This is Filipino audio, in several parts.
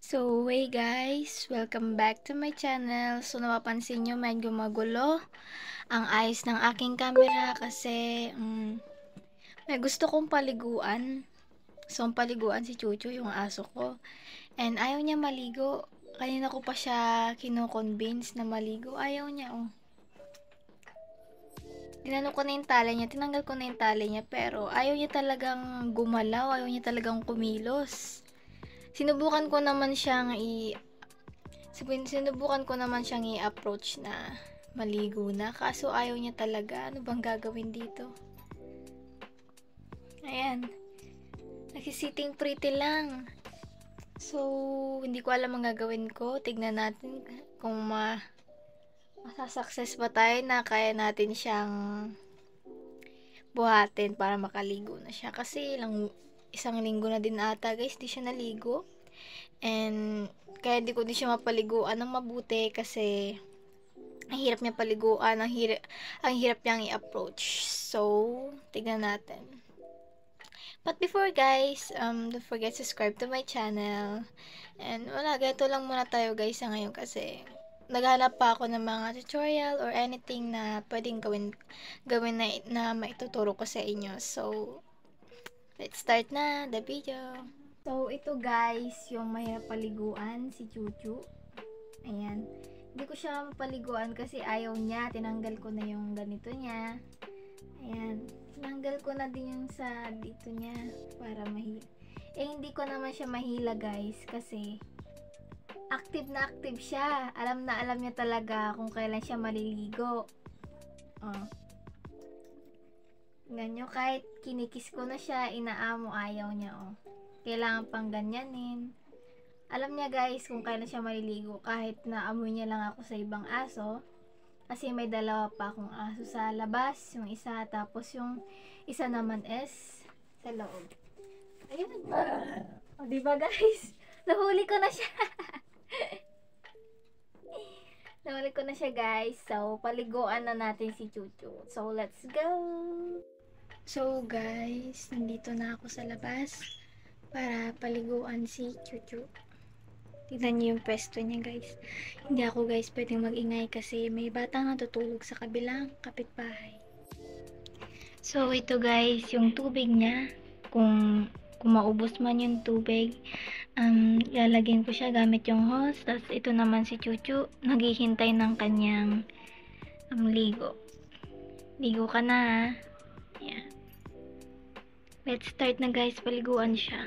So, hey guys! Welcome back to my channel. So, napapansin nyo, medyo magulo ang ayos ng aking camera kasi may gusto kong paliguan. So, ang paliguan si Chucho, yung aso ko. And ayaw niya maligo. Kanina ko pa siya kino-convince na maligo. Ayaw niya, oh. Tinanong ko na yung tali niya, tinanggal ko na yung tali niya, pero ayaw niya talagang gumalaw, ayaw niya talagang kumilos. Sinubukan ko naman siyang sinubukan ko naman siyang i-approach na maligo na, kaso ayaw niya talaga. Ano bang gagawin dito? Ayan. Nagsisitting pretty lang. So, hindi ko alam ang gagawin ko. Tignan natin kung masasucess ba tayo na kaya natin siyang buhatin para makaligo na siya. Kasi isang linggo na din ata guys, di siya naligo. And kaya di ko din siya mapaliguan ng mabuti kasi ang hirap niya paliguan, ang hirap niyang i-approach. So, tignan natin. But before guys, don't forget to subscribe to my channel. And wala, ganito lang muna tayo guys sa ngayon kasi naghanap pa ako ng mga tutorial or anything na pwedeng gawin na maituturo ko sa inyo. So, let's start na the video. So, ito guys, yung mahirap paliguan, si Chuchu. Ayan. Hindi ko siya mapaliguan kasi ayaw niya. Tinanggal ko na yung ganito niya. Ayan. Tinanggal ko na din yung sa dito niya para hindi ko naman siya mahila guys kasi active na active siya. Alam na alam niya talaga kung kailan siya maliligo. Oh. Tingnan nyo, kahit kinikis ko na siya, inaamo, ayaw niya, oh. Kailangan pang ganyanin. Alam niya guys kung kailan siya maliligo kahit naamoy niya lang ako sa ibang aso. Kasi may dalawa pa akong aso sa labas, yung isa, tapos yung isa naman is sa loob. Ayun. O, diba guys? Nahuli ko na siya. Nahuli ko na siya guys. So, paliguan na natin si Chuchu. So, let's go! So guys, nandito na ako sa labas para paliguan si Chuchu. Tignan niyo yung pwesto niya guys. Hindi ako guys pwedeng magingay kasi may batang natutulog sa kabilang kapitbahay. So ito guys, yung tubig niya. Kung maubos man yung tubig, lalagyan ko siya gamit yung hose. Tapos ito naman si Chuchu, naghihintay ng kanyang ligo. Ligo ka na ha. Yan. Let's start na guys, paliguan siya.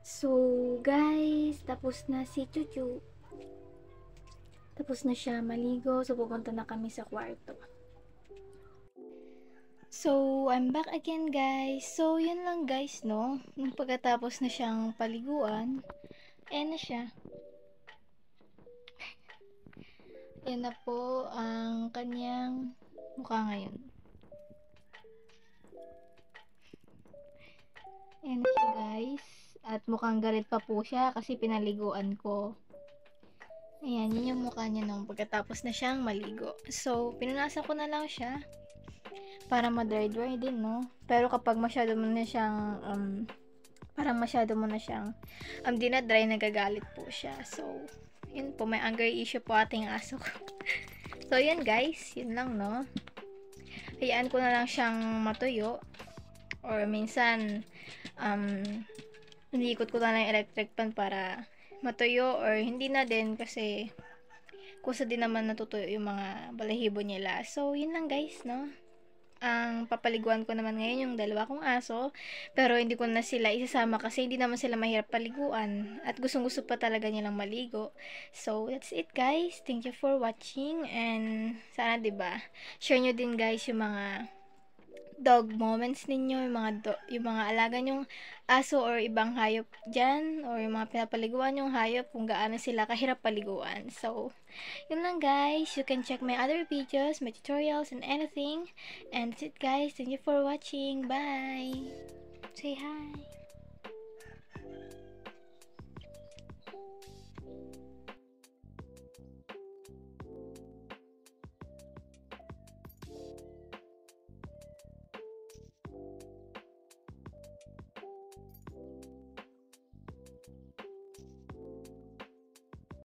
So, guys, tapos na si Chuchu. Tapos na siya maligo. So, pupunta na kami sa kwarto. So, I'm back again, guys. So, yun lang, guys, no? Nung pagkatapos na siyang paliguan, na siya. Yan na po ang kanyang mukha ngayon. Yan na siya, guys. At mukhang galit pa po siya kasi pinaliguan ko. Ayan, yun yung mukha niya nung pagkatapos na siyang maligo. So, pinunasan ko na lang siya para ma-dry-dry din, no? Pero kapag masyado mo na siyang, parang masyado mo na siyang, dinadry, nagagalit po siya. So, yun po, may anger issue po ating aso ko. So, yun guys, yun lang, no? Hayaan ko na lang siyang matuyo. Or minsan, iniikot ko na lang yung electric pan para matuyo, or hindi na din kasi kusa din naman natutuyo yung mga balahibo nila. So, yun lang guys, no? Ang papaliguan ko naman ngayon yung dalawa kong aso, pero hindi ko na sila isasama kasi hindi naman sila mahirap paliguan at gustong gusto pa talaga nilang maligo. So, that's it guys. Thank you for watching, and sana 'di ba share nyo din guys yung mga dog moments ninyo, yung mga alaga nyong aso or ibang hayop dyan, or yung mga pinapaliguan yung hayop, kung gaano sila kahirap paliguan. So, yun lang guys. You can check my other videos, my tutorials, and anything. And that's it guys. Thank you for watching. Bye! Say hi!